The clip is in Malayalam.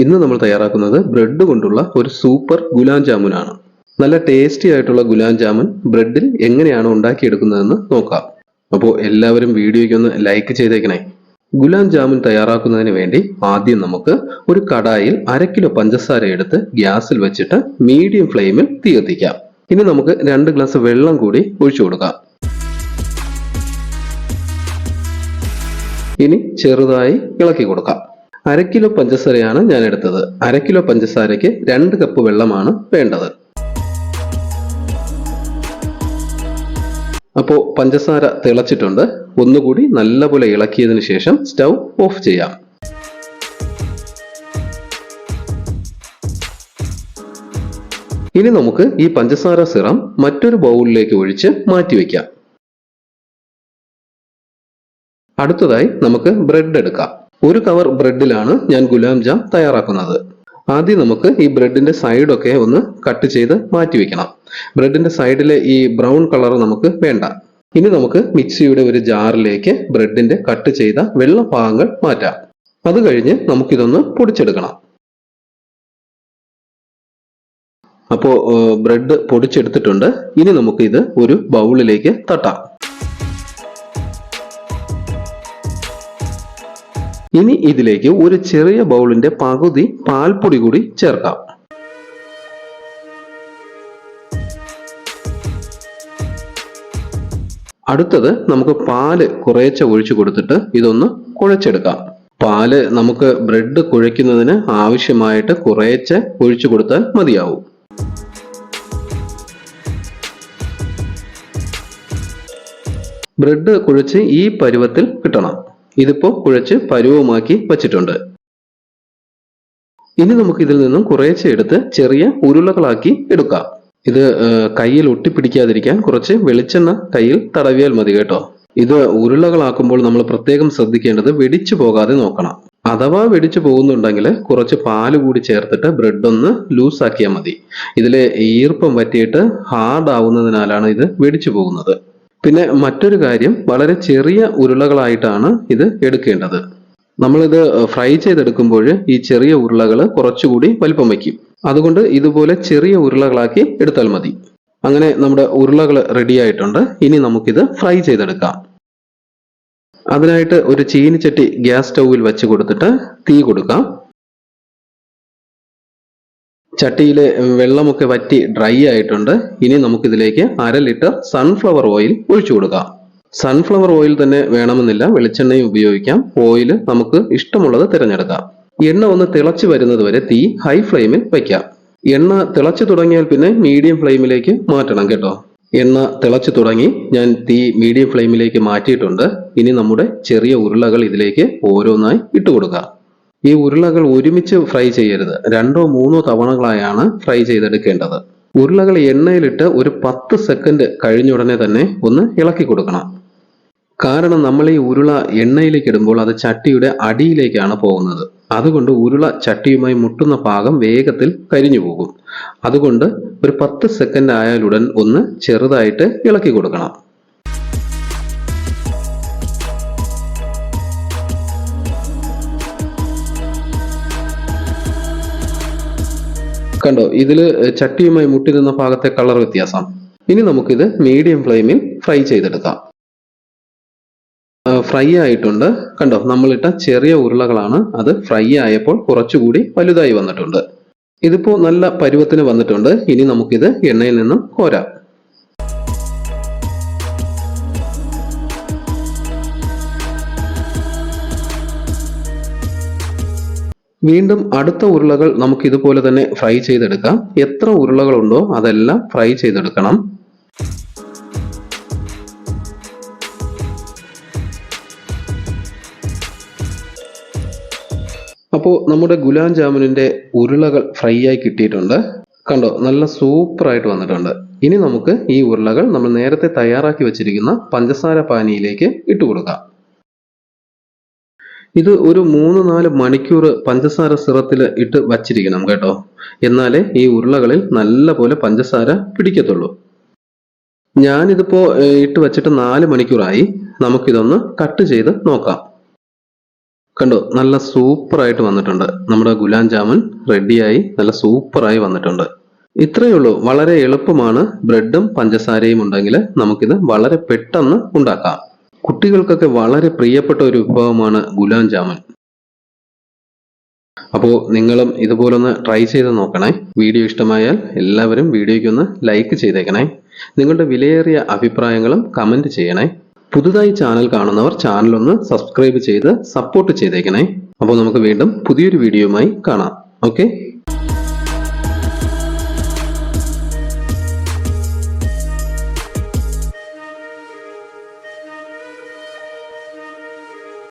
ഇന്ന് നമ്മൾ തയ്യാറാക്കുന്നത് ബ്രെഡ് കൊണ്ടുള്ള ഒരു സൂപ്പർ ഗുലാബ് ജാമുനാണ്. നല്ല ടേസ്റ്റി ആയിട്ടുള്ള ഗുലാബ് ജാമുൻ ബ്രെഡിൽ എങ്ങനെയാണ് ഉണ്ടാക്കിയെടുക്കുന്നതെന്ന് നോക്കാം. അപ്പോൾ എല്ലാവരും വീഡിയോയ്ക്ക് ഒന്ന് ലൈക്ക് ചെയ്തേക്കണേ. ഗുലാബ് ജാമുൻ തയ്യാറാക്കുന്നതിന് വേണ്ടി ആദ്യം നമുക്ക് ഒരു കടായിൽ 1/2 കിലോ പഞ്ചസാര എടുത്ത് ഗ്യാസിൽ വെച്ചിട്ട് മീഡിയം ഫ്ലെയിമിൽ തീ കത്തിക്കാം. ഇനി നമുക്ക് 2 ഗ്ലാസ് വെള്ളം കൂടി ഒഴിച്ചു കൊടുക്കാം. ഇനി ചെറുതായി ഇളക്കി കൊടുക്കാം. 1/2 കിലോ പഞ്ചസാരയാണ് ഞാൻ എടുത്തത്. 1/2 കിലോ പഞ്ചസാരയ്ക്ക് 2 കപ്പ് വെള്ളമാണ് വേണ്ടത്. അപ്പോൾ പഞ്ചസാര തിളച്ചിട്ടുണ്ട്. ഒന്നുകൂടി നല്ലപോലെ ഇളക്കിയതിനു ശേഷം സ്റ്റൗ ഓഫ് ചെയ്യാം. ഇനി നമുക്ക് ഈ പഞ്ചസാര സിറം മറ്റൊരു ബൗളിലേക്ക് ഒഴിച്ച് മാറ്റിവെക്കാം. അടുത്തതായി നമുക്ക് ബ്രെഡ് എടുക്കാം. ഒരു കവർ ബ്രെഡിലാണ് ഞാൻ ഗുലാബ് ജാം തയ്യാറാക്കുന്നത്. ആദ്യം നമുക്ക് ഈ ബ്രെഡിന്റെ സൈഡൊക്കെ ഒന്ന് കട്ട് ചെയ്ത് മാറ്റി വെക്കണം. ബ്രെഡിന്റെ സൈഡിലെ ഈ ബ്രൗൺ കളർ നമുക്ക് വേണ്ട. ഇനി നമുക്ക് മിക്സിയുടെ ഒരു ജാറിലേക്ക് ബ്രെഡിന്റെ കട്ട് ചെയ്ത വെള്ള ഭാഗങ്ങൾ മാറ്റാം. അത് കഴിഞ്ഞ് നമുക്കിതൊന്ന് പൊടിച്ചെടുക്കണം. അപ്പോൾ ബ്രെഡ് പൊടിച്ചെടുത്തിട്ടുണ്ട്. ഇനി നമുക്ക് ഇത് ഒരു ബൗളിലേക്ക് തട്ടാം. ഇനി ഇതിലേക്ക് ഒരു ചെറിയ ബൗളിന്റെ പകുതി പാൽപ്പൊടി കൂടി ചേർക്കാം. അടുത്തത് നമുക്ക് പാല് കുറേശ്ശെ ഒഴിച്ചു കൊടുത്തിട്ട് ഇതൊന്ന് കുഴച്ചെടുക്കാം. പാല് നമുക്ക് ബ്രെഡ് കുഴയ്ക്കുന്നതിന് ആവശ്യമായിട്ട് കുറേശ്ശെ ഒഴിച്ചു കൊടുത്താൽ മതിയാവും. ബ്രെഡ് കുഴച്ച് ഈ പരുവത്തിൽ കിട്ടണം. ഇതിപ്പോ കുഴച്ച് പരുവമാക്കി വച്ചിട്ടുണ്ട്. ഇനി നമുക്ക് ഇതിൽ നിന്നും കുറേശ്ശെ എടുത്ത് ചെറിയ ഉരുളകളാക്കി എടുക്കാം. ഇത് കയ്യിൽ ഒട്ടിപ്പിടിക്കാതിരിക്കാൻ കുറച്ച് വെളിച്ചെണ്ണ കയ്യിൽ തടവിയാൽ മതി കേട്ടോ. ഇത് ഉരുളകളാക്കുമ്പോൾ നമ്മൾ പ്രത്യേകം ശ്രദ്ധിക്കേണ്ടത് വെടിച്ചു പോകാതെ നോക്കണം. അഥവാ വെടിച്ചു പോകുന്നുണ്ടെങ്കിൽ കുറച്ച് പാല് കൂടി ചേർത്തിട്ട് ബ്രെഡ് ഒന്ന് ലൂസ് ആക്കിയാൽ മതി. ഇതിലെ ഈർപ്പം പറ്റിയിട്ട് ഹാർഡ് ആവുന്നതിനാലാണ് ഇത് വെടിച്ചു പോകുന്നത്. പിന്നെ മറ്റൊരു കാര്യം, വളരെ ചെറിയ ഉരുളകളായിട്ടാണ് ഇത് എടുക്കേണ്ടത്. നമ്മളിത് ഫ്രൈ ചെയ്തെടുക്കുമ്പോൾ ഈ ചെറിയ ഉരുളകൾ കുറച്ചുകൂടി വലിപ്പം വയ്ക്കും. അതുകൊണ്ട് ഇതുപോലെ ചെറിയ ഉരുളകളാക്കി എടുത്താൽ മതി. അങ്ങനെ നമ്മുടെ ഉരുളകൾ റെഡി ആയിട്ടുണ്ട്. ഇനി നമുക്കിത് ഫ്രൈ ചെയ്തെടുക്കാം. അതിനായിട്ട് ഒരു ചീനിച്ചട്ടി ഗ്യാസ് സ്റ്റൗവിൽ വെച്ച് കൊടുത്തിട്ട് തീ കൊടുക്കാം. ചട്ടിയിലെ വെള്ളമൊക്കെ വറ്റി ഡ്രൈ ആയിട്ടുണ്ട്. ഇനി നമുക്കിതിലേക്ക് 1/2 ലിറ്റർ സൺഫ്ലവർ ഓയിൽ ഒഴിച്ചു കൊടുക്കാം. സൺഫ്ലവർ ഓയിൽ തന്നെ വേണമെന്നില്ല, വെളിച്ചെണ്ണയും ഉപയോഗിക്കാം. ഓയിൽ നമുക്ക് ഇഷ്ടമുള്ളത് തിരഞ്ഞെടുക്കാം. എണ്ണ ഒന്ന് തിളച്ചു വരുന്നത് വരെ തീ ഹൈ ഫ്ലെയിമിൽ വയ്ക്കാം. എണ്ണ തിളച്ചു തുടങ്ങിയാൽ പിന്നെ മീഡിയം ഫ്ലെയിമിലേക്ക് മാറ്റണം കേട്ടോ. എണ്ണ തിളച്ചു തുടങ്ങി. ഞാൻ തീ മീഡിയം ഫ്ലെയിമിലേക്ക് മാറ്റിയിട്ടുണ്ട്. ഇനി നമ്മുടെ ചെറിയ ഉരുളകൾ ഇതിലേക്ക് ഓരോന്നായി ഇട്ടുകൊടുക്കാം. ഈ ഉരുളകൾ ഒരുമിച്ച് ഫ്രൈ ചെയ്യരുത്. 2 or 3 തവണകളായാണ് ഫ്രൈ ചെയ്തെടുക്കേണ്ടത്. ഉരുളകൾ എണ്ണയിലിട്ട് ഒരു 10 സെക്കൻഡ് കഴിഞ്ഞുടനെ തന്നെ ഒന്ന് ഇളക്കി കൊടുക്കണം. കാരണം നമ്മൾ ഈ ഉരുള എണ്ണയിലേക്ക് ഇടുമ്പോൾ അത് ചട്ടിയുടെ അടിയിലേക്കാണ് പോകുന്നത്. അതുകൊണ്ട് ഉരുള ചട്ടിയുമായി മുട്ടുന്ന ഭാഗം വേഗത്തിൽ കരിഞ്ഞു പോകും. അതുകൊണ്ട് ഒരു 10 സെക്കൻഡ് ആയാലുടൻ ഒന്ന് ചെറുതായിട്ട് ഇളക്കി കൊടുക്കണം. കണ്ടോ, ഇതില് ചട്ടിയുമായി മുട്ടി നിന്ന ഭാഗത്തെ കളർ വ്യത്യാസം. ഇനി നമുക്കിത് മീഡിയം ഫ്ലെയിമിൽ ഫ്രൈ ചെയ്തെടുക്കാം. ഫ്രൈ ആയിട്ടുണ്ട്. കണ്ടോ, നമ്മളിട്ട ചെറിയ ഉരുളകളാണ്. അത് ഫ്രൈ ആയപ്പോൾ കുറച്ചുകൂടി വലുതായി വന്നിട്ടുണ്ട്. ഇതിപ്പോ നല്ല പരുവത്തിന് വന്നിട്ടുണ്ട്. ഇനി നമുക്കിത് എണ്ണയിൽ നിന്നും കോരാം. വീണ്ടും അടുത്ത ഉരുളകൾ നമുക്ക് ഇതുപോലെ തന്നെ ഫ്രൈ ചെയ്തെടുക്കാം. എത്ര ഉരുളകളുണ്ടോ അതെല്ലാം ഫ്രൈ ചെയ്തെടുക്കണം. അപ്പോൾ നമ്മുടെ ഗുലാബ് ജാമുനിന്റെ ഉരുളകൾ ഫ്രൈ ആയി കിട്ടിയിട്ടുണ്ട്. കണ്ടോ, നല്ല സൂപ്പർ ആയിട്ട് വന്നിട്ടുണ്ട്. ഇനി നമുക്ക് ഈ ഉരുളകൾ നമ്മൾ നേരത്തെ തയ്യാറാക്കി വെച്ചിരിക്കുന്ന പഞ്ചസാര പാനിയിലേക്ക് ഇട്ടുകൊടുക്കാം. ഇത് ഒരു 3-4 മണിക്കൂർ പഞ്ചസാര സിറത്തിൽ ഇട്ട് വച്ചിരിക്കണം കേട്ടോ. എന്നാലേ ഈ ഉരുളകളിൽ നല്ല പോലെ പഞ്ചസാര പിടിക്കത്തുള്ളൂ. ഞാനിതിപ്പോ ഇട്ട് വച്ചിട്ട് 4 മണിക്കൂറായി. നമുക്കിതൊന്ന് കട്ട് ചെയ്ത് നോക്കാം. കണ്ടോ, നല്ല സൂപ്പറായിട്ട് വന്നിട്ടുണ്ട്. നമ്മുടെ ഗുലാം ജാമുൻ റെഡിയായി നല്ല സൂപ്പറായി വന്നിട്ടുണ്ട്. ഇത്രയേ ഉള്ളൂ, വളരെ എളുപ്പമാണ്. ബ്രെഡും പഞ്ചസാരയും ഉണ്ടെങ്കിൽ നമുക്കിത് വളരെ പെട്ടെന്ന് ഉണ്ടാക്കാം. കുട്ടികൾക്കൊക്കെ വളരെ പ്രിയപ്പെട്ട ഒരു വിഭവമാണ് ഗുലാം ജാമുൻ. അപ്പോൾ നിങ്ങളും ഇതുപോലൊന്ന് ട്രൈ ചെയ്ത് നോക്കണേ. വീഡിയോ ഇഷ്ടമായാൽ എല്ലാവരും വീഡിയോയ്ക്ക് ഒന്ന് ലൈക്ക് ചെയ്തേക്കണേ. നിങ്ങളുടെ വിലയേറിയ അഭിപ്രായങ്ങളും കമന്റ് ചെയ്യണേ. പുതുതായി ചാനൽ കാണുന്നവർ ചാനൽ ഒന്ന് സബ്സ്ക്രൈബ് ചെയ്ത് സപ്പോർട്ട് ചെയ്തേക്കണേ. അപ്പോൾ നമുക്ക് വീണ്ടും പുതിയൊരു വീഡിയോയുമായി കാണാം. ഓക്കെ.